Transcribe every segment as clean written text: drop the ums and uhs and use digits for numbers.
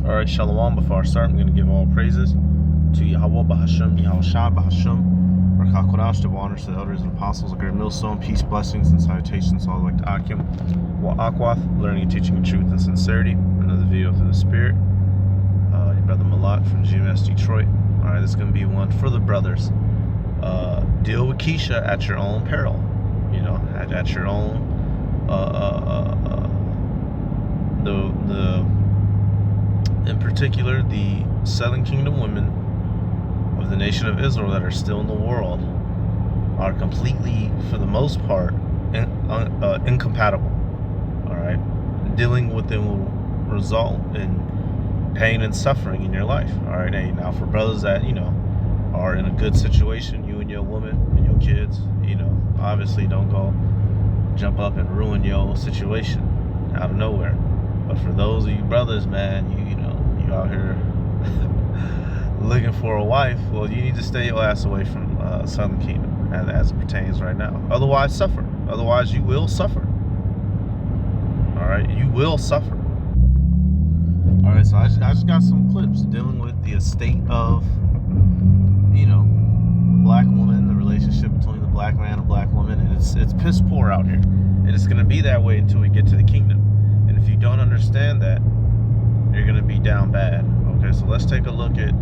Alright, Shalom. Before I start, I'm going to give all praises to Yahweh Bahashem, Yahweh Shah Bahashem, Rakha Kodash, the honors to the elders and apostles, a great millstone, peace, blessings, and salutations all the way to Akim, Wa Akwath, learning and teaching the truth and sincerity. Another video through the Spirit. Your brother Malak from GMS Detroit. Alright, this is going to be one for the brothers. Deal with Keisha at your own peril. You know, at your own. In particular, the Southern Kingdom women of the nation of Israel that are still in the world are completely, for the most part, incompatible. All right, dealing with them will result in pain and suffering in your life. All right, hey, now for brothers that are in a good situation, you and your woman and your kids, obviously don't go jump up and ruin your situation out of nowhere. But for those of you brothers, man, you out here looking for a wife, well, you need to stay your ass away from Southern Kingdom as it pertains right now. Otherwise, suffer. Otherwise, you will suffer. All right, you will suffer. All right, so I just got some clips dealing with the estate of, black woman, the relationship between the black man and black woman, and it's piss poor out here, and it's gonna be that way until we get to the kingdom. And if you don't understand that, you're gonna be down bad. Okay, so let's take a look at,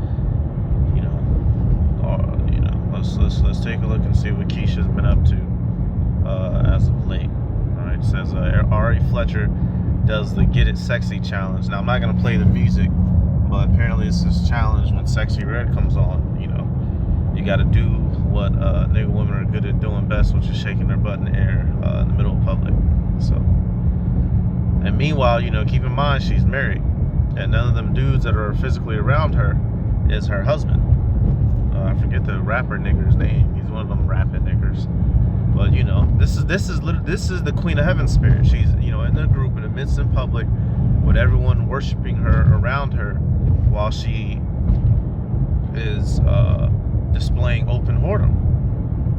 let's take a look and see what Keisha's been up to as of late. All right, it says Ari Fletcher does the Get It Sexy challenge. Now I'm not gonna play the music, but apparently it's this challenge when Sexy Red comes on. You got to do what nigga women are good at doing best, which is shaking their butt in the air in the middle of public. So, and meanwhile, keep in mind she's married, and none of them dudes that are physically around her is her husband. I forget the rapper nigger's name. He's one of them rapping niggers. But this is the Queen of Heaven spirit. She's in the group in the midst in public with everyone worshiping her around her while she is displaying open whoredom.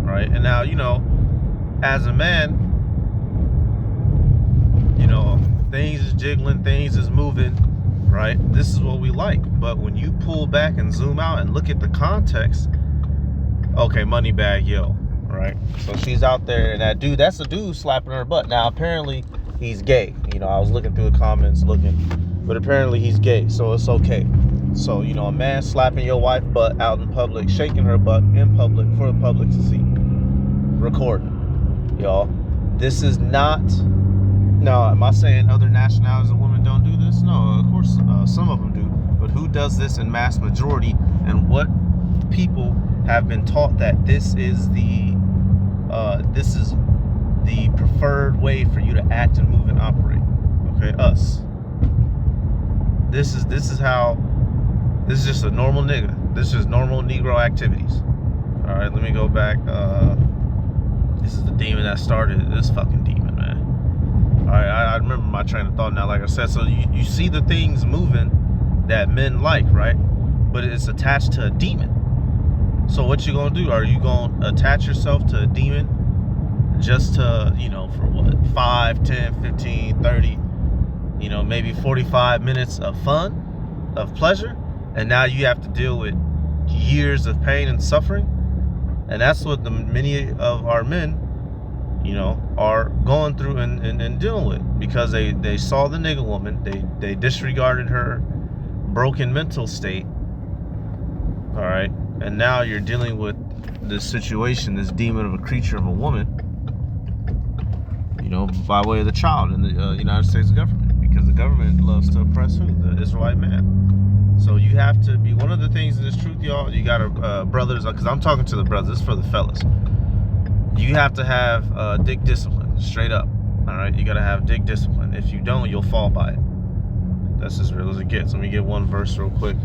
Right? And now as a man, things is jiggling, things is moving, right? This is what we like. But when you pull back and zoom out and look at the context, okay, money bag, yo, right? So she's out there, and that's a dude slapping her butt. Now apparently he's gay. I was looking through the comments but apparently he's gay, so it's okay. So a man slapping your wife butt out in public, shaking her butt in public for the public to see, recording, y'all. This is not. Now, am I saying other nationalities of women don't do this? No, of course, some of them do. But who does this in mass majority? And what people have been taught that this is the preferred way for you to act and move and operate? Okay, us. This is just a normal nigga. This is normal Negro activities. All right, let me go back. This is the demon that started this fucking demon, man. All right, I remember my train of thought now, like I said. So you see the things moving that men like, right? But it's attached to a demon. So what you gonna do? Are you gonna attach yourself to a demon just to, for what, 5, 10, 15, 30, maybe 45 minutes of fun, of pleasure? And now you have to deal with years of pain and suffering. And that's what many of our men, are going through and dealing with, because they saw the nigga woman, they disregarded her broken mental state. All right, and now you're dealing with this situation, this demon of a creature of a woman, by way of the child in the United States government, because the government loves to oppress who? The Israelite man. So you have to be, one of the things in this truth, y'all, you gotta, brothers, because I'm talking to the brothers, this is for the fellas. You have to have dick discipline, straight up. All right, you gotta have dick discipline. If you don't, you'll fall by it. That's as real as it gets. Let me get one verse real quick.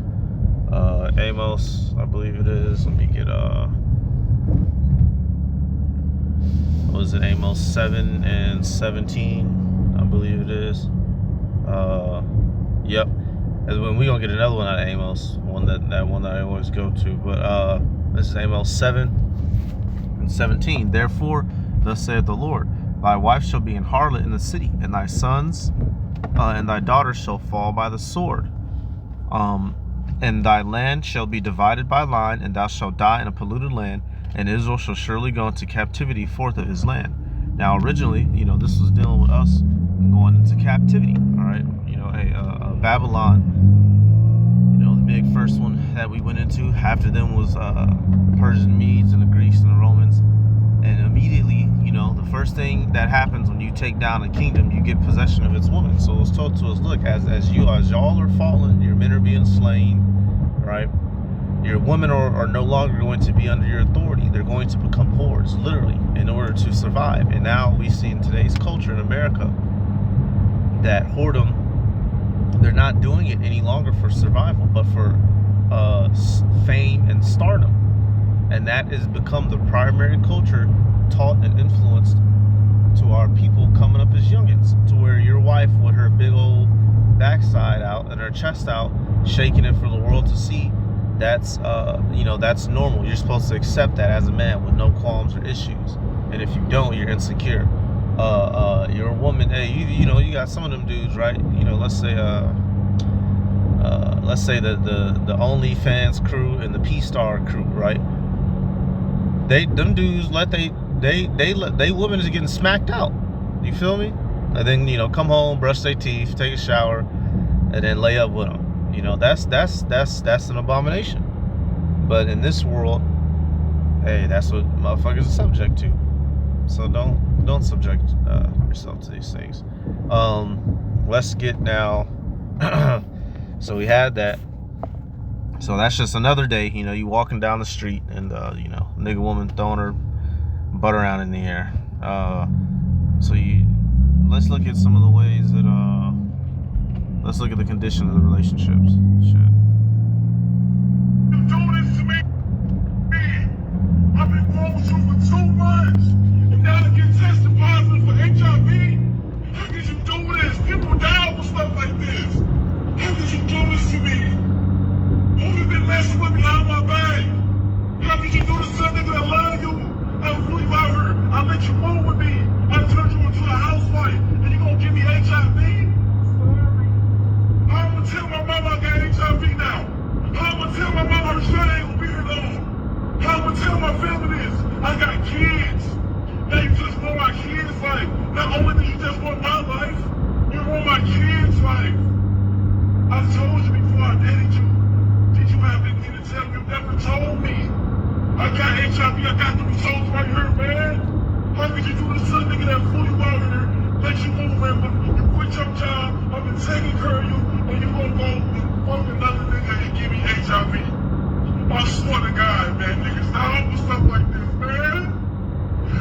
Amos, I believe it is. Let me get what is it? Amos 7 and 17, I believe it is. Yep. And when we gonna get another one out of Amos, that one that I always go to. But this is Amos 7 and 17. Therefore, thus saith the Lord, thy wife shall be an harlot in the city, and thy sons and thy daughters shall fall by the sword. And thy land shall be divided by line, and thou shalt die in a polluted land, and Israel shall surely go into captivity forth of his land. Now, originally, this was dealing with us going into captivity. All right, Babylon. The big first one that we went into. After them was Persian Medes and the Greeks and the Romans. And immediately, the first thing that happens when you take down a kingdom, you get possession of its woman. So it's told to us, look, as y'all are fallen, your men are being slain, right? Your women are no longer going to be under your authority. They're going to become whores, literally, in order to survive. And now we see in today's culture in America that whoredom, they're not doing it any longer for survival, but for fame and stardom. And that has become the primary culture taught and influenced to our people coming up as youngins, to where your wife with her big old backside out and her chest out, shaking it for the world to see, that's that's normal. You're supposed to accept that as a man with no qualms or issues. And if you don't, you're insecure. You're a woman. Hey, you got some of them dudes, right? Let's say the OnlyFans crew and the P-Star crew, right? Them dudes they women is getting smacked out. You feel me? And then come home, brush their teeth, take a shower, and then lay up with them. That's an abomination. But in this world, hey, that's what motherfuckers are subject to. So don't subject yourself to these things. Let's get now. So we had that. So that's just another day. You walking down the street and nigga woman throwing her butt around in the air. Let's look at some of the ways that let's look at the condition of the relationships. Shit. Do this to me. I've been going through for 2 months, and now to get tested positive for HIV. How could you do this? People die with stuff like this. How could you do this to me? Who's been messing with me behind my back? How could you do this to a nigga that love you? I really love her. I let you move with me. I turned you into a housewife, and you gonna give me HIV? How I'ma tell my mama I got HIV now? How I'ma tell my mama her son ain't gonna be here long? How I'ma tell my family this? I got kids. Now you just want my kids' life. Not only do you just want my life, you want my kids' life. I told you before I dated you. Did you have anything to tell me? You never told me. I got HIV, I got the results right here, man. How could you do this to a nigga that flew you out here, let you move in, but you quit your job, I've been taking care of you, and you gonna go fuck another nigga and give me HIV? I swear to God, man, niggas not over stuff like this, man.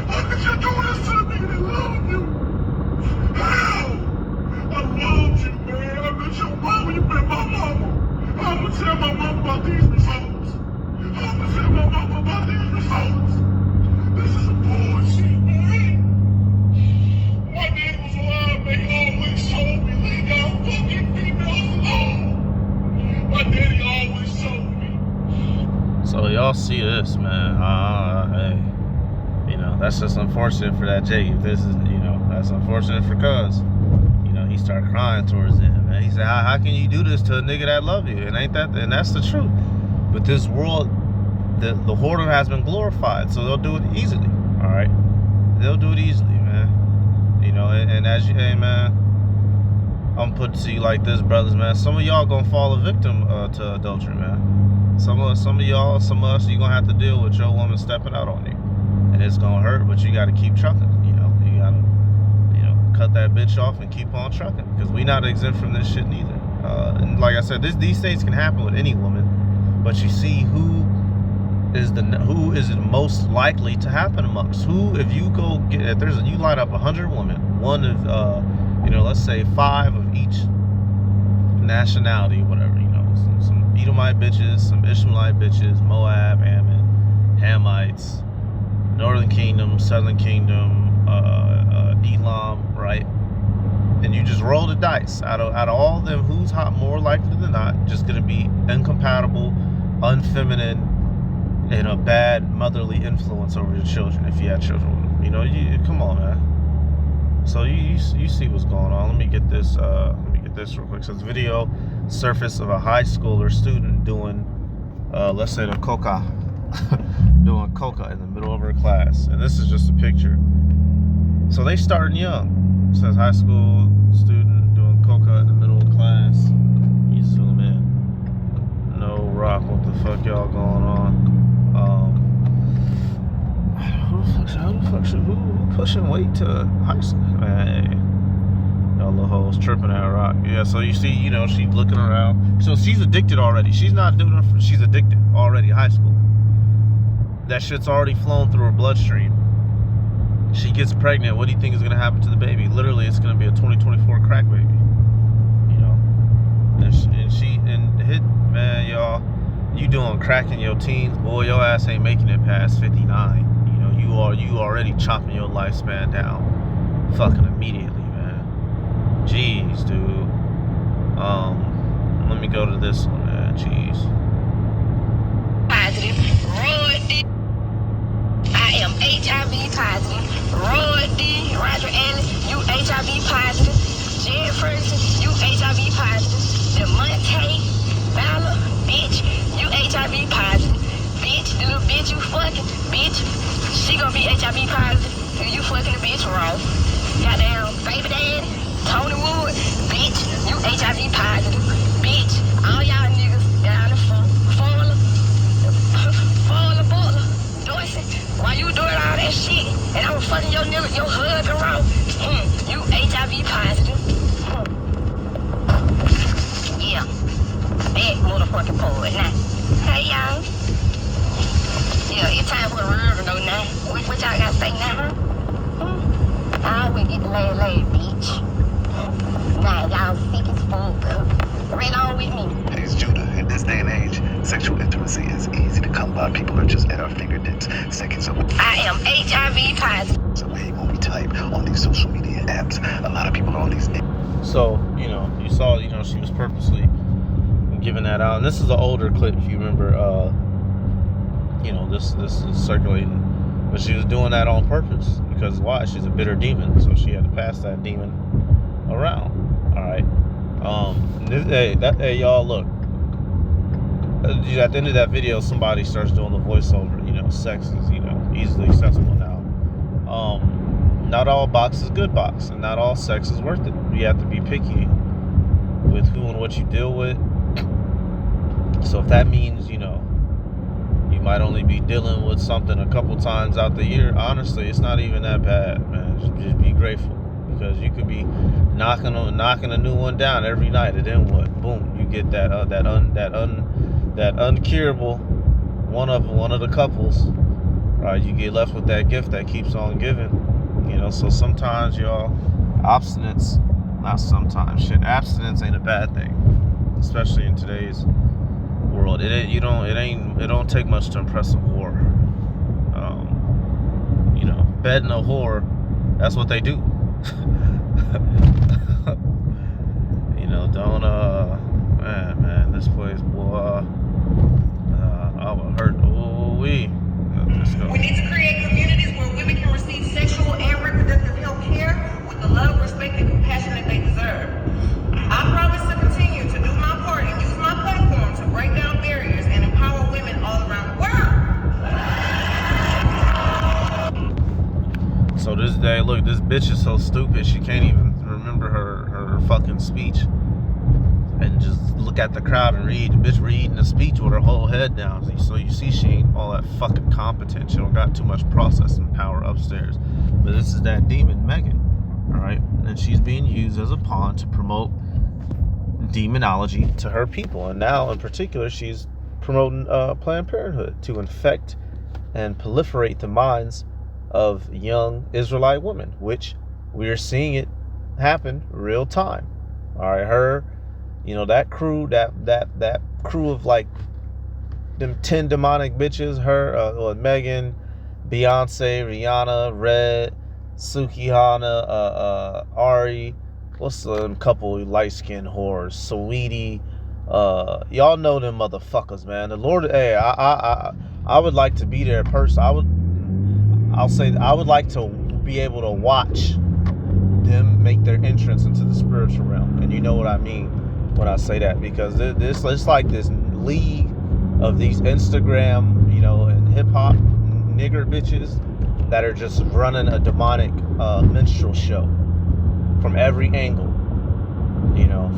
How could you do this to a nigga that love you? How? I loved you, man. I met your mama, you been my mama. I'ma tell my mama about these results. I'ma tell my mama about these results. This is some bullshit, man. My daddy was alive, man. He always told me, leave y'all fucking females alone. My daddy always told me. So y'all see this, man. Hey, that's just unfortunate for that Jake. This is, that's unfortunate for Cuz. He started crying towards him, man. He said, how can you do this to a nigga that love you? And that's the truth. But this world, the whoredom has been glorified, so they'll do it easily. All right, they'll do it easily, man. And as hey, man, I'm put to you like this, brothers, man. Some of y'all gonna fall a victim to adultery, man. Some of y'all, some of us, you gonna have to deal with your woman stepping out on you, and it's gonna hurt, but you gotta keep trucking. You gotta cut that bitch off and keep on trucking, because we not exempt from this shit neither. And like I said, these things can happen with any woman, but you see who is it most likely to happen amongst? Who, if you go get, you line up 100 women, one of let's say 5 of each nationality, whatever, some Edomite bitches, some Ishmaelite bitches, Moab, Ammon, Hamites, Northern Kingdom, Southern Kingdom, Elam, right? And you just roll the dice. Out of all of them, who's more likely than not just gonna be incompatible, unfeminine, and a bad motherly influence over your children if you had children with them? Come on, man. So you see what's going on. Let me get this real quick. So this video surface of a high schooler student doing, let's say, the coca, doing coca in the middle of her class. And this is just a picture. So they starting young. It says high school student doing coca in the middle of class. You zoom in. No rock, what the fuck y'all going on? Who pushing weight to high school? Hey, y'all little hoes tripping at rock. Yeah, so you see, you know, she's looking around. So she's addicted already. She's not doing it. She's addicted already. High school. That shit's already flown through her bloodstream. She gets pregnant. What do you think is gonna happen to the baby? Literally, it's gonna be a 2024 crack baby. You know, and hit, man, y'all. You doing crack in your teens, boy? Your ass ain't making it past 59. You already chopping your lifespan down, fucking immediately, man. Jeez, dude. Let me go to this one, man. Jeez. Positive. I am HIV positive. Roy D. Roger Ellis, you HIV positive. Jed Ferguson, you HIV positive. DeMonte Valor, bitch, you HIV positive. Bitch, the little bitch you fucking, bitch, she gonna be HIV positive. And you fucking the bitch raw. Goddamn baby daddy, Tony Wood, bitch, you HIV positive. Bitch, all y'all niggas down the phone. Why you doing all that shit? And I'm fucking your nigga, your husband wrong. You HIV positive. Yeah. That motherfucking poet now. Hey y'all. Yeah, it's time for a real though now. What y'all gotta say now, huh? I always get the lay, bitch. Nah, y'all sick as fuck. Right on with me. Hey, it's Judah. In this day and age, sexual intimacy is easy to come by. People are just at our fingertips, seconds away. I am HIV positive. Away when we type on these social media apps. A lot of people are on these. So, you know, you saw, you know, she was purposely giving that out. And this is an older clip, if you remember. You know, this is circulating. But she was doing that on purpose. Because why? She's a bitter demon. So she had to pass that demon around. All right. Hey, y'all, look. At the end of that video, somebody starts doing the voiceover. You know, sex is, you know, easily accessible now. Not all box is good box, and not all sex is worth it. You have to be picky with who and what you deal with. So if that means, you know, you might only be dealing with something a couple times out the year, honestly, it's not even that bad, man. Just be grateful. Because you could be knocking a new one down every night, and then what? Boom, you get that uncurable one of the couples, right? You get left with that gift that keeps on giving, you know. So sometimes, y'all, abstinence ain't a bad thing, especially in today's world. It don't take much to impress a whore. You know, bedding a whore, that's what they do. You know, don't man, this place, boy, I would hurt. We need to create communities where women can receive sexual and reproductive health care with the love, respect, and compassion that they deserve. I promise to continue to do my part and use my platform to break down barriers and empower women all around the world. So this day, look, this bitch is so stupid she can't even remember her fucking speech, and just look at the crowd and read. The bitch reading the speech with her whole head down. So you see she ain't all that fucking competent. She don't got too much processing power upstairs. But this is that demon Megan, all right, and she's being used as a pawn to promote demonology to her people. And now in particular, she's promoting Planned Parenthood to infect and proliferate the minds of young Israelite women, which we are seeing it happen real time. All right, her, you know, that crew, that crew of like them 10 demonic bitches, her, Megan, Beyonce, Rihanna, Red, Sukihana, Ari, what's the couple light-skinned whores, Saweetie, y'all know them motherfuckers, man. The Lord, hey, I would like to be there person. I would like to be able to watch them make their entrance into the spiritual realm. And you know what I mean. when I say that, because it's like this league of these Instagram, and hip hop nigger bitches that are just running a demonic minstrel show from every angle,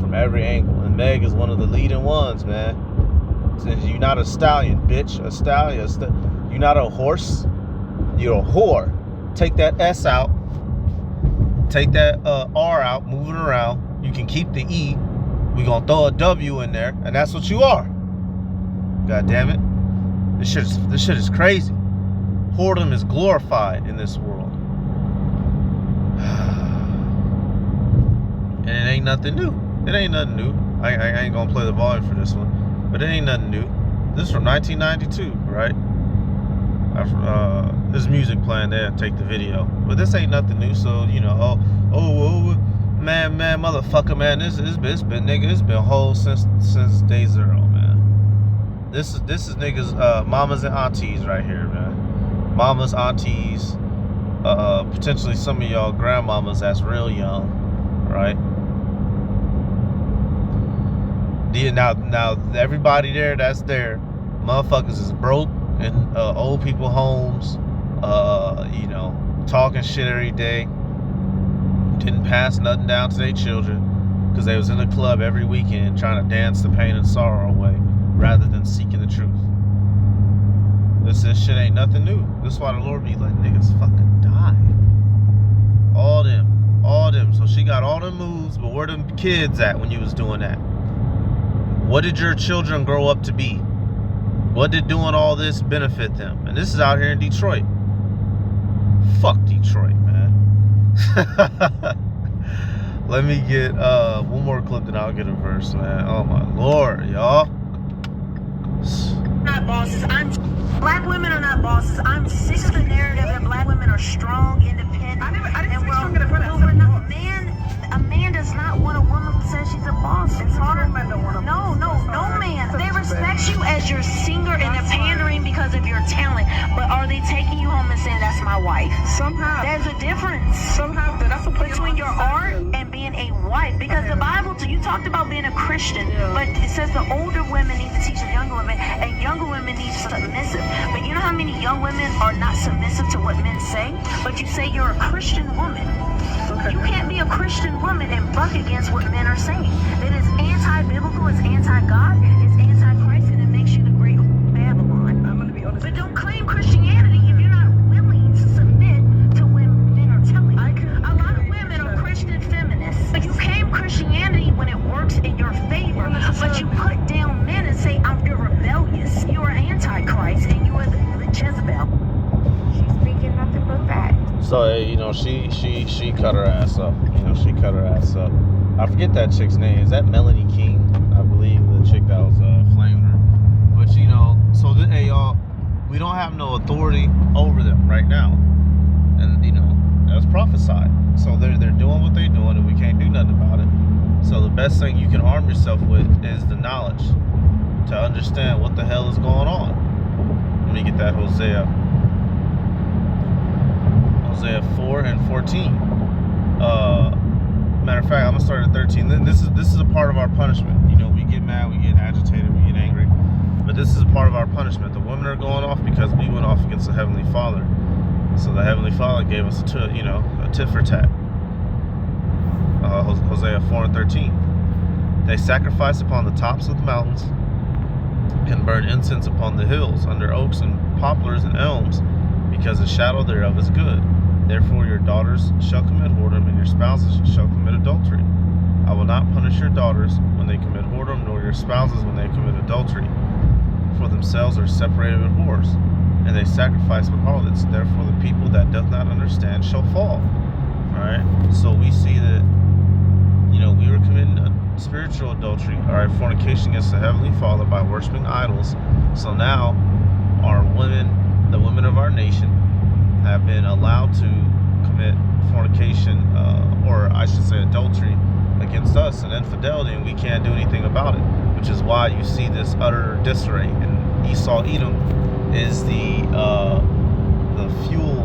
from every angle. And Meg is one of the leading ones, man. Since you're not a stallion, bitch, a stallion. You're not a horse. You're a whore. Take that S out. Take that R out. Move it around. You can keep the E. We're gonna throw a W in there, and that's what you are. God damn it. This shit is crazy. Whoredom is glorified in this world. And it ain't nothing new. It ain't nothing new. I ain't gonna play the volume for this one. But it ain't nothing new. This is from 1992, right? This music playing there, take the video. But this ain't nothing new, so, man, motherfucker, man, it's been, nigga, it's been whole since day zero, man. This is niggas, mamas and aunties right here, man. Mamas, aunties, potentially some of y'all grandmamas that's real young, right? Now everybody that's there, motherfuckers is broke in old people homes, talking shit every day. Didn't pass nothing down to their children because they was in the club every weekend trying to dance the pain and sorrow away rather than seeking the truth. This shit ain't nothing new. This is why the Lord be letting niggas fucking die. All them. So she got all them moves, but where them kids at when you was doing that? What did your children grow up to be? What did doing all this benefit them? And this is out here in Detroit. Fuck Detroit, man. Let me get one more clip, then I'll get a verse, man. Oh my Lord, y'all. Not bosses. Black women are not bosses. I'm sick of the narrative that black women are strong, independent, I didn't and say strong, independent. we're not. A man does not want a woman who says she's a boss. It's harder. Men don't want a No man. They respect you as your singer, and they're pandering because of your talent. But are they taking you home and saying that's my wife? Somehow. There's a difference. Somehow. That's a Between your art and being a wife, because the Bible, you talked about being a Christian, but it says the older women need to teach the younger women, and younger women need to be submissive. But you know how many young women are not submissive to what men say? But you say you're a Christian woman. Okay. You can't be a Christian woman and buck against what men are saying. It is anti-biblical, it's anti-God, it's anti-Christ, and it makes you the great Babylon. I'm gonna be honest. But don't claim Christianity if you're not willing to submit to what men are telling you. A lot of women are Christian feminists. But you claim Christianity when it works in your favor. But you put down men and say, you're rebellious. You are anti-Christ, and you are the Jezebel. She's speaking nothing but that. So, she cut her ass up. She cut her ass up. I forget that chick's name. Is that Melanie King? I believe the chick that was flaming her. But, so hey, y'all, we don't have no authority over them right now. And, that's prophesied. So they're doing what they're doing, and we can't do nothing about it. So the best thing you can arm yourself with is the knowledge to understand what the hell is going on. Let me get that Hosea 4 and 14. Matter of fact, I'm gonna start at 13. This is a part of our punishment. We get mad, we get agitated, we get angry, but this is a part of our punishment. The women are going off because we went off against the Heavenly Father. So the Heavenly Father gave us a tit for tat. Hosea 4 and 13. They sacrifice upon the tops of the mountains and burn incense upon the hills under oaks and poplars and elms, because the shadow thereof is good. Therefore your daughters shall commit whoredom, and your spouses shall commit adultery. I will not punish your daughters when they commit whoredom, nor your spouses when they commit adultery. For themselves are separated with whores, and they sacrifice with harlots. Therefore the people that doth not understand shall fall. Alright, so we see that, we were committing spiritual adultery, alright, fornication against the Heavenly Father by worshiping idols. So now our women, the women of our nation, have been allowed to commit fornication, or I should say adultery, against us and infidelity, and we can't do anything about it, which is why you see this utter disarray. And Esau Edom is the fuel,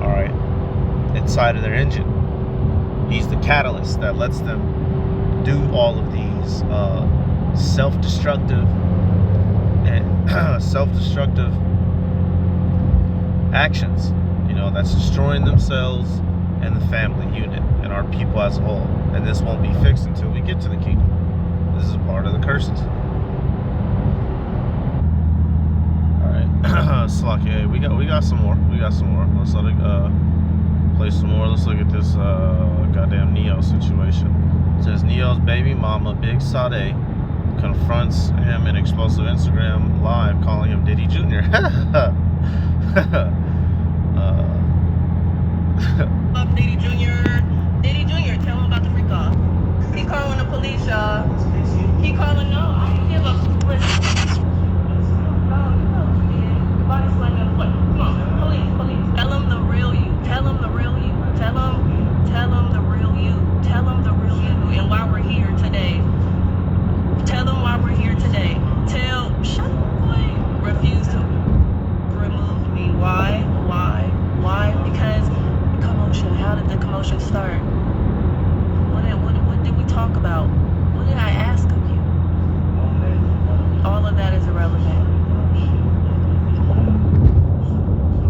all right, inside of their engine. He's the catalyst that lets them do all of these self-destructive actions, you know, that's destroying themselves and the family unit and our people as a whole. And this won't be fixed until we get to the kingdom. This is part of the curses. All right, Slacky, we got some more. Let's let it play some more. Let's look at this goddamn Neo situation. It says Neo's baby mama, Big Sade, confronts him in explosive Instagram live, calling him Diddy Jr. Diddy Jr. Diddy Jr. Tell him about the freak off. He calling the police, y'all. He calling, no, I don't give a listen. No, you know what you did. Your body's slamming on the foot. Come on, police. Tell him the real you. Tell him the real you. Tell him the real you. Tell him the real you. And why we're here today. Tell him why we're here today. Shut up, boy. Refuse to remove me. Why? Because commotion. How did the commotion start? What did we talk about? What did I ask of you? All of that is irrelevant.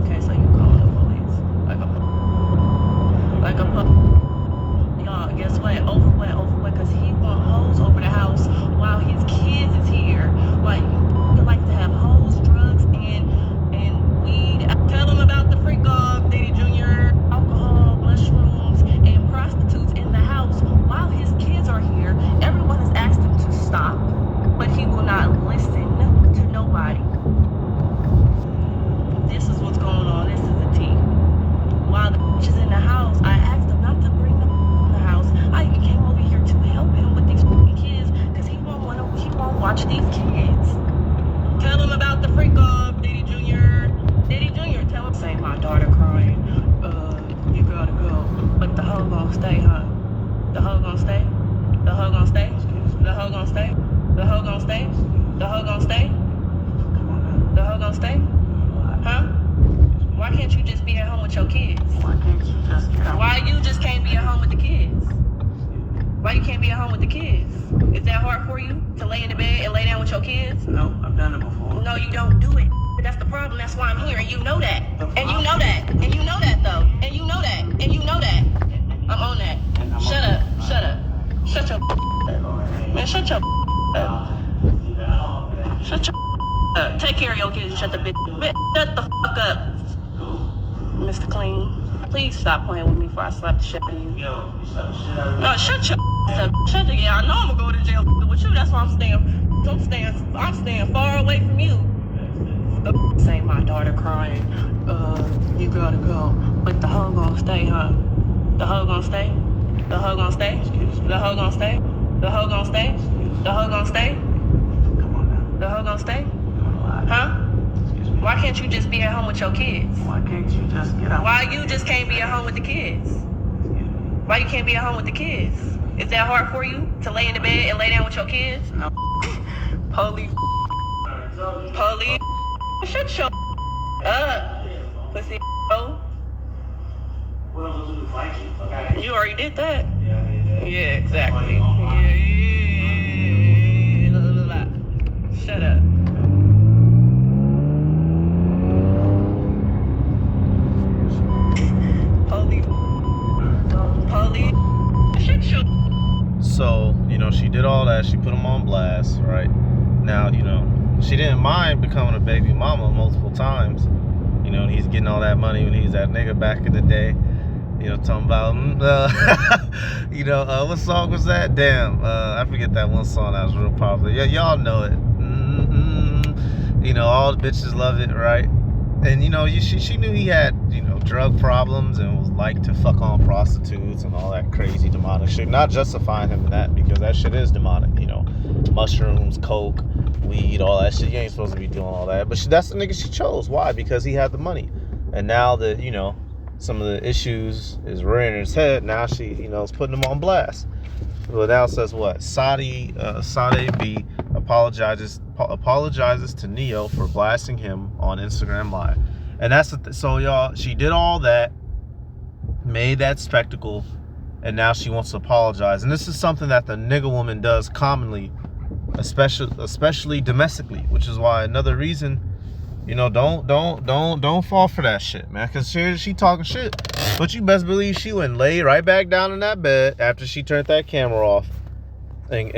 Okay, so you calling the police like a y'all, guess what? Over what? Because he want hoes over the house while his kids is here. Like, you like to have hoes, drugs, and weed. Tell him about the freak off, Diddy Jr. Alcohol, mushrooms, and prostitutes in the house while his kids are here. Everyone has asked him to stop, but he will not listen to nobody. This is what's going on. This is the tea. While the bitch is in the house, I asked him not to bring them in the house. I even came over here to help him with these kids because he won't watch these kids. Tell him about the freak off, Diddy Jr. Diddy Jr. Tell him, say my daughter crying. You gotta go. But the hoe gonna stay, huh? The hoe gonna stay? The hoe gonna stay? The hoe gonna stay? The hoe gonna stay? The hoe gonna stay? The hoe gonna stay? Huh? Why can't you just be at home with your kids? Why can't you just get out? Why you just can't be at home with the kids? Why you can't be at home with the kids? Is that hard for you to lay in the bed and lay down with your kids? No, I've done it before. No, you don't do it. That's the problem. That's why I'm here, and you know that. And you know that. And you know that, though. And you know that. And you know that. I'm on that. Shut up. Shut your man, shut your up. Shut your up. Take care of your kids and shut the bitch. Shut the fuck up. Mr. Clean. Please stop playing with me before I slap the shit out of you. No, shut your up. Shut the, yeah, I know I'm gonna go to jail with you. That's why I'm staying far away from you. Say my daughter crying. You gotta go. But the hoe gonna stay, huh? The hoe gonna stay? The hoe gonna stay? The hoe gonna stay? The hoe gonna stay? The hoe gonna stay? Come on now. The hoe gonna stay? Huh? Why can't you just be at home with your kids? Why can't you just get out? Why you just can't be at home with the kids? Why you can't be at home with the kids? Is that hard for you to lay in the bed and lay down with your kids? No. Police. Shut your up. Pussy. You already did that. Yeah, exactly. Yeah. Shut up. Police. Shut your. So, you know, she did all that. She put him on blast, right? Now, you know, she didn't mind becoming a baby mama multiple times. You know, he's getting all that money when he's that nigga back in the day. You know, talking about, you know, what song was that? Damn, I forget that one song that was real popular. Yeah, y'all know it. You know, all the bitches love it, right? And, you know, she knew he had, you know, drug problems and was like to fuck on prostitutes and all that crazy demonic shit. Not justifying him in that, because that shit is demonic, you know. Mushrooms, coke, weed, all that shit. You ain't supposed to be doing all that. But that's the nigga she chose. Why? Because he had the money. And now that, you know, some of the issues is rearing his head, now she, you know, is putting him on blast. Well, now it says what? Sade B apologizes to Neo for blasting him on Instagram Live. And that's so y'all, she did all that, made that spectacle, and now she wants to apologize. And this is something that the nigga woman does commonly, especially domestically, which is why another reason, you know, don't fall for that shit, man. Cause she talking shit, but you best believe she went and lay right back down in that bed after she turned that camera off and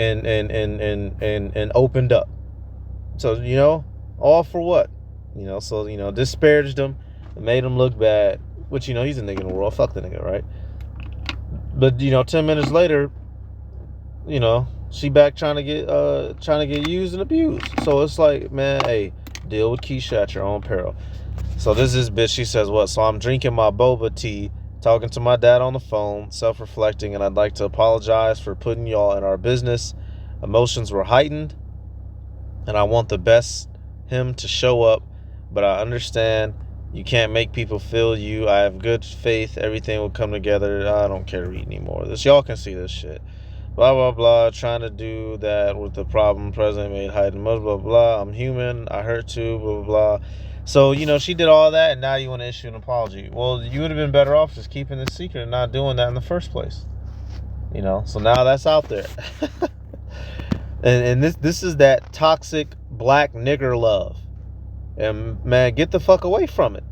opened up. So, you know, all for what? You know, so, you know, disparaged him, made him look bad, which, you know, he's a nigga in the world. Fuck the nigga, right? But, you know, 10 minutes later, you know, she back trying to get used and abused. So it's like, man, hey, deal with Keisha at your own peril. So this is bitch, she says what? So I'm drinking my boba tea, talking to my dad on the phone, self-reflecting, and I'd like to apologize for putting y'all in our business. Emotions were heightened, and I want the best him to show up, but I understand you can't make people feel you. I have good faith. Everything will come together. I don't care to read anymore. This, y'all can see this shit. Blah, blah, blah. Trying to do that with the problem president made heightened. Blah, blah, blah. I'm human. I hurt too. Blah, blah, blah. So, you know, she did all that, and now you want to issue an apology. Well, you would have been better off just keeping this secret and not doing that in the first place. You know, so now that's out there. and this is that toxic black nigger love. And, man, get the fuck away from it.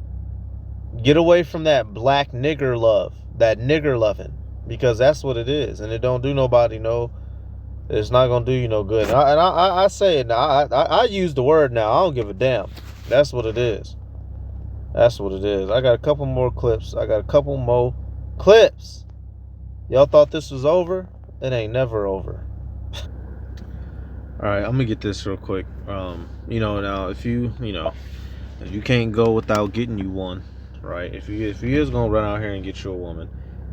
Get away from that black nigger love. That nigger loving. Because that's what it is. And it don't do nobody no... It's not going to do you no good. And I say it now. I use the word now. I don't give a damn. That's what it is. That's what it is. I got a couple more clips. Y'all thought this was over? It ain't never over. All right, I'm gonna get this real quick. You know, now if you can't go without getting you one, right? If you is gonna run out here and get you a woman,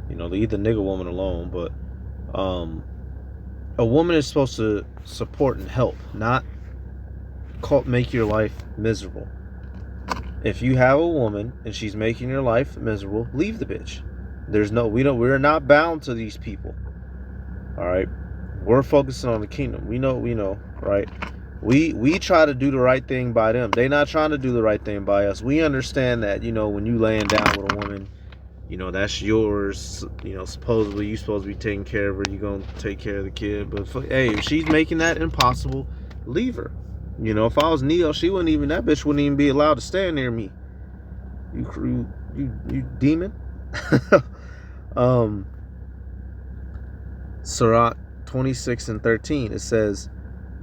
you know, leave the nigga woman alone. But a woman is supposed to support and help, not make your life miserable. If you have a woman and she's making your life miserable, leave the bitch. We're not bound to these people. All right, we're focusing on the kingdom. We know, right? We try to do the right thing by them. They not trying to do the right thing by us. We understand that, you know, when you laying down with a woman, you know, that's yours. You know, supposedly you supposed to be taking care of her. You gonna take care of the kid. But hey, if she's making that impossible, leave her. You know, if I was Neo, that bitch wouldn't even be allowed to stand near me. You demon. Sirach 26:13, it says,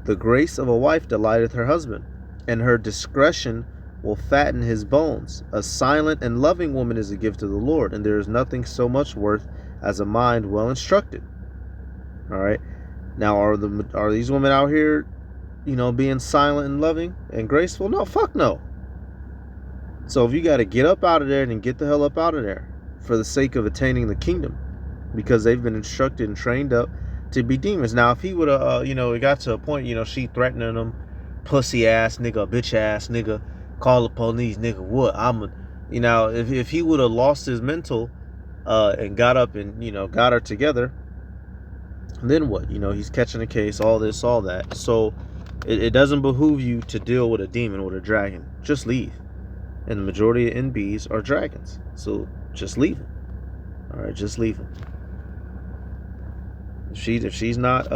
the grace of a wife delighteth her husband, and her discretion will fatten his bones. A silent and loving woman is a gift of the Lord, and there is nothing so much worth as a mind well instructed. All right. Now, are these women out here, you know, being silent and loving and graceful? No, fuck no. So if you got to get up out of there, then get the hell up out of there for the sake of attaining the kingdom, because they've been instructed and trained up to be demons. Now, if he would have, you know, it got to a point, you know, she threatening him, pussy ass nigga, bitch ass nigga, call the police, nigga, what? You know, if he would have lost his mental and got up and, you know, got her together, then what? You know, he's catching a case, all this, all that. So it doesn't behoove you to deal with a demon, with a dragon. Just leave. And the majority of NBs are dragons. So just leave them. All right, just leave them. If she's not,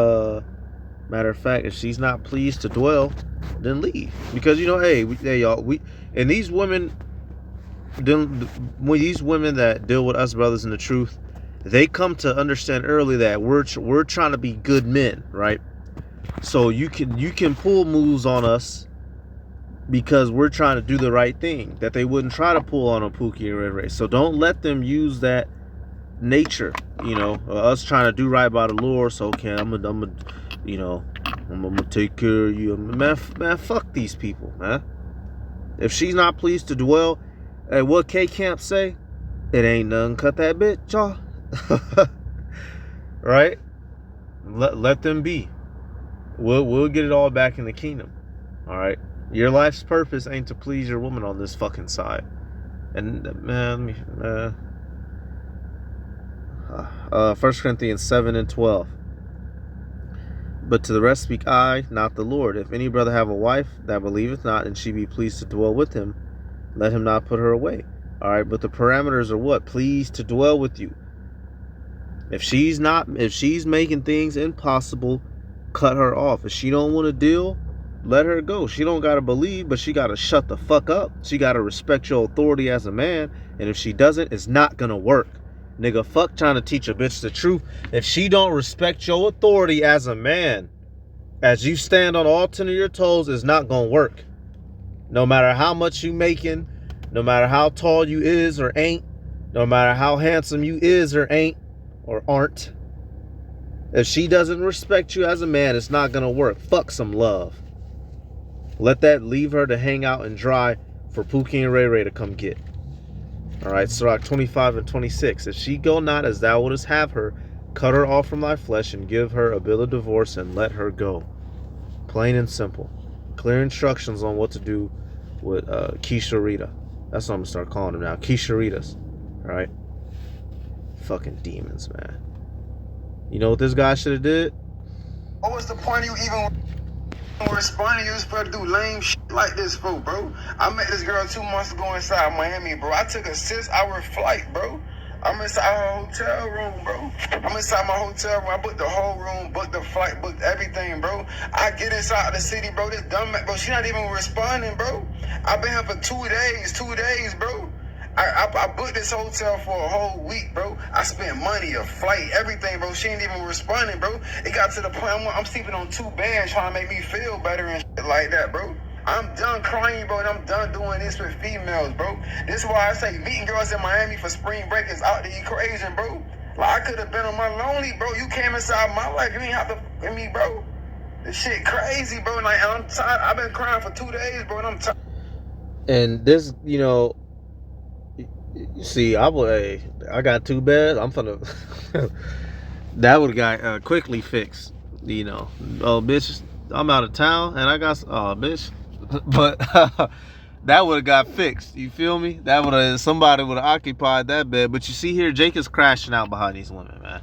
matter of fact, if she's not pleased to dwell, then leave. Because, you know, hey y'all, these women that deal with us brothers in the truth, they come to understand early that we're trying to be good men, right? So you can pull moves on us because we're trying to do the right thing that they wouldn't try to pull on a Pookie or Red Ray. So don't let them use that nature, you know, us trying to do right by the Lord. So okay, I'm gonna take care of you, man. Fuck these people, man. If she's not pleased to dwell, hey, what K Camp say? It ain't nothing. Cut that bitch, y'all. Right? Let them be. We'll get it all back in the kingdom. All right. Your life's purpose ain't to please your woman on this fucking side. And man, 1 Corinthians 7:12. But to the rest speak I, not the Lord. If any brother have a wife that believeth not, and she be pleased to dwell with him, let him not put her away. All right, but the parameters are what? Pleased to dwell with you. If she's making things impossible, cut her off. If she don't want to deal, let her go. She don't gotta believe, but she gotta shut the fuck up. She gotta respect your authority as a man. And if she doesn't, it's not gonna work. Nigga, fuck trying to teach a bitch the truth. If she don't respect your authority as a man, as you stand on all 10 of your toes, it's not gonna work. No matter how much you making, no matter how tall you is or ain't, no matter how handsome you is or ain't or aren't, if she doesn't respect you as a man, it's not gonna work. Fuck some love. Let that leave her to hang out and dry for Pookie and Ray Ray to come get. All right, Sirach 25 and 26. If she go not as thou wouldest have her, cut her off from thy flesh and give her a bill of divorce and let her go. Plain and simple. Clear instructions on what to do with Keisha Rita. That's what I'm gonna start calling them now. Keisha Ritas. All right. Fucking demons, man. You know what this guy should have did? What was the point of you even responding? You was supposed to do lame shit like this, bro. I met this girl 2 months ago inside Miami, bro. I took a 6-hour flight, bro. I'm inside her hotel room, bro. I'm inside my hotel room. I booked the whole room, booked the flight, booked everything, bro. I get inside the city, bro. This dumb, bro. She not even responding, bro. I've been here for 2 days, bro. I booked this hotel for a whole week, bro. I spent money, a flight, everything, bro. She ain't even responding, bro. It got to the point I'm sleeping on 2 beds trying to make me feel better and shit like that, bro. I'm done crying, bro, and I'm done doing this with females, bro. This is why I say meeting girls in Miami for spring break is out the equation, bro. Like, I could have been on my lonely, bro. You came inside my life. You ain't have to with me, bro. This shit crazy, bro. Like, I'm tired. I've been crying for 2 days, bro, and I'm tired. And this, you know, you see, I got 2 beds. I'm finna that would have got quickly fixed. You know, oh bitch, I'm out of town and I got bitch, but that would have got fixed. You feel me? That would have somebody would have occupied that bed. But you see here, Jake is crashing out behind these women, man.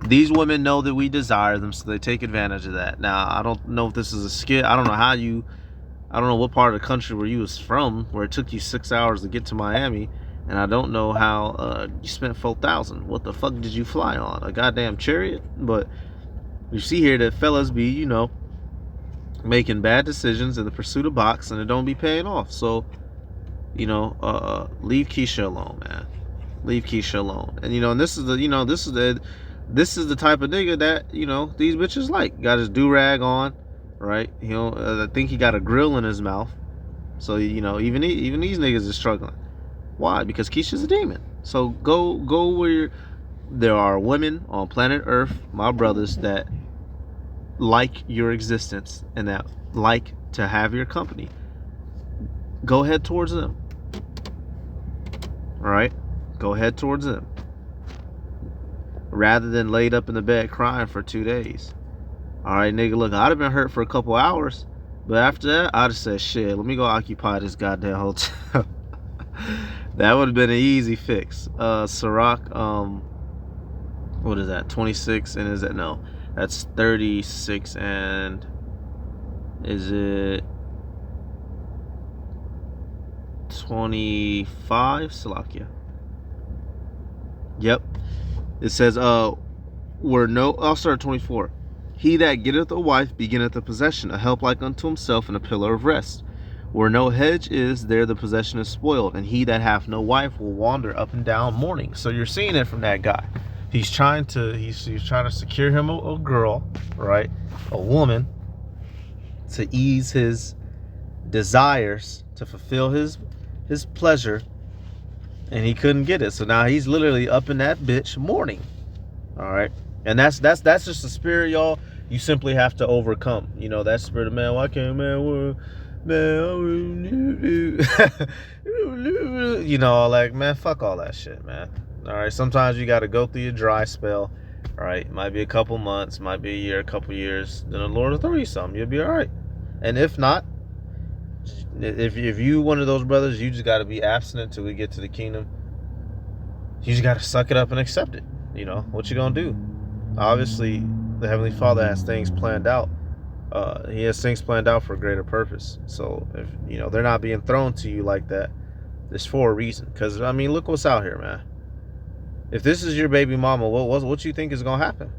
These women know that we desire them, so they take advantage of that. Now, I don't know if this is a skit. I don't know what part of the country where you was from, where it took you 6 hours to get to Miami. And I don't know how you spent $4,000. What the fuck did you fly on? A goddamn chariot? But you see here that fellas be, you know, making bad decisions in the pursuit of box, and it don't be paying off. So, you know, leave Keisha alone, man. Leave Keisha alone. And you know, and this is the type of nigga that, you know, these bitches like. Got his do-rag on, right? You know, I think he got a grill in his mouth. So, you know, even these niggas are struggling. Why? Because Keisha's a demon. So go where there are women on planet Earth, my brothers, that like your existence and that like to have your company. Go head towards them. All right? Go head towards them. Rather than laid up in the bed crying for 2 days. All right, nigga, look, I'd have been hurt for a couple hours, but after that, I'd have said, shit, let me go occupy this goddamn hotel. That would have been an easy fix. Sirach, what is that? 26 and is that no? That's 36 and is it 25? Salakia. Yep. It says, I'll start at 24. He that getteth a wife beginneth a possession, a help like unto himself, and a pillar of rest. Where no hedge is, there the possession is spoiled, and he that hath no wife will wander up and down mourning. So you're seeing it from that guy. He's trying to secure him a girl, right? A woman, to ease his desires, to fulfill his pleasure, and he couldn't get it. So now he's literally up in that bitch mourning. All right, and that's just the spirit, y'all. You simply have to overcome. You know, that spirit of man. Why can't man? You know, like, man, fuck all that shit, man. All right, sometimes you got to go through your dry spell. All right, it might be a couple months, might be a year, a couple years. Then the Lord will throw you something. You'll be all right. And if not, if you one of those brothers, you just got to be abstinent till we get to the kingdom. You just got to suck it up and accept it. You know, what you gonna do? Obviously, the Heavenly Father has things planned out. He has things planned out for a greater purpose. So if you know they're not being thrown to you like that, it's for a reason. Because I mean, look what's out here, man. If this is your baby mama, what you think is gonna happen?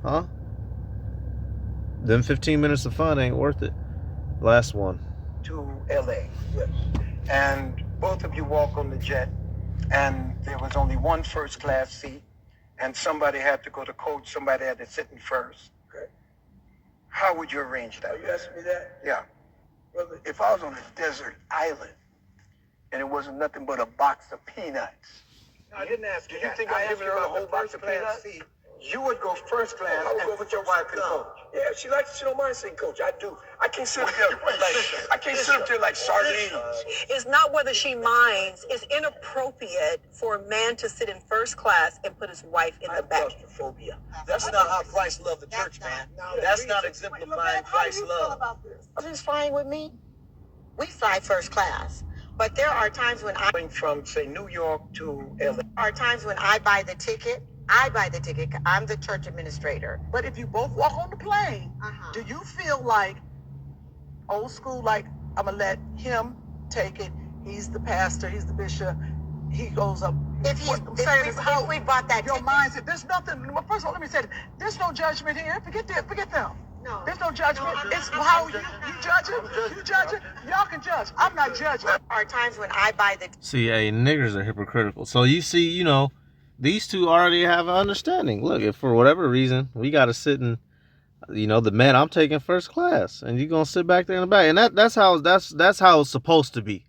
Huh? Them 15 minutes of fun ain't worth it. Last one. To LA. Yes. And both of you walk on the jet, and there was only one first class seat, and somebody had to go to coach, somebody had to sit in first. Okay. How would you arrange that? You asking me that? Yeah. Well, if I was on a desert island and it wasn't nothing but a box of peanuts. No, I didn't ask you. Do you think I'm giving her a whole box of peanuts? You would go first class and put your wife in coach. Yeah, she likes. She don't mind saying coach. I do. I can't sit up there like sardines. It's not whether she minds. It's inappropriate for a man to sit in first class and put his wife in the back. Claustrophobia. That's not how Christ loved the church, man. That's not exemplifying Christ's love. It's fine with me. We fly first class. But there are times when Going from, say, New York to LA. There are times when I buy the ticket. I'm the church administrator. But if you both walk on the plane, do you feel like old school, like I'm gonna let him take it? He's the pastor, he's the bishop, he goes up. If we bought that your ticket. mindset, there's nothing. Well, first of all, let me say, there's no judgment here. Forget them. No. There's no judgment. It's how you judge it. You judge it. Y'all can judge. I'm not judging. There are times when I buy the See, hey, niggers are hypocritical. So you see, you know, these two already have an understanding. Look, if for whatever reason we got to sit in, you know, the man I'm taking first class, and you're gonna sit back there in the back, and that's how it's supposed to be.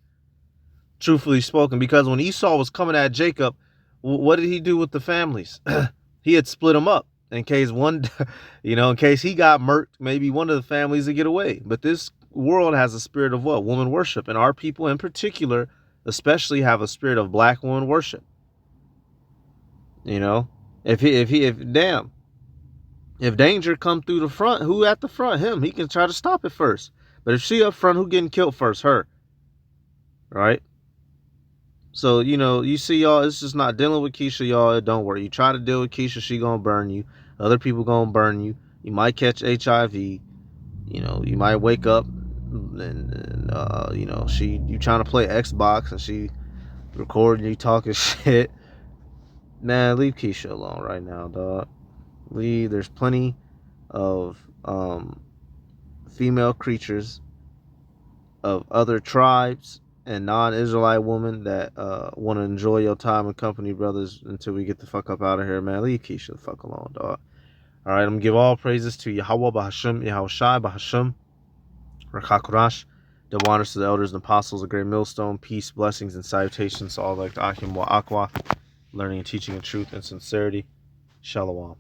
Truthfully spoken, because when Esau was coming at Jacob, what did he do with the families? He had split them up in case in case he got murked, maybe one of the families would get away. But this world has a spirit of what? Woman worship, and our people in particular, especially, have a spirit of black woman worship. You know, if danger come through the front, who at the front? Him. He can try to stop it first. But if she up front, who getting killed first? Her. Right? So, you know, you see, y'all, it's just not dealing with Keisha, y'all. Don't worry. You try to deal with Keisha, she gonna burn you. Other people gonna burn you. You might catch HIV. You know, you might wake up and you trying to play Xbox and she recording you talking shit. Man, leave Keisha alone right now, dog. There's plenty of female creatures of other tribes and non-Israelite women that want to enjoy your time and company, brothers, until we get the fuck up out of here, man. Leave Keisha the fuck alone, dog. All right, I'm going to give all praises to Yahweh Bahasham, Yahushai Bahasham, Rakakurash. Double honors to the elders and apostles, a great millstone, peace, blessings, and salutations to all like the Achim wa Akwa, learning and teaching in truth and sincerity. Shalom.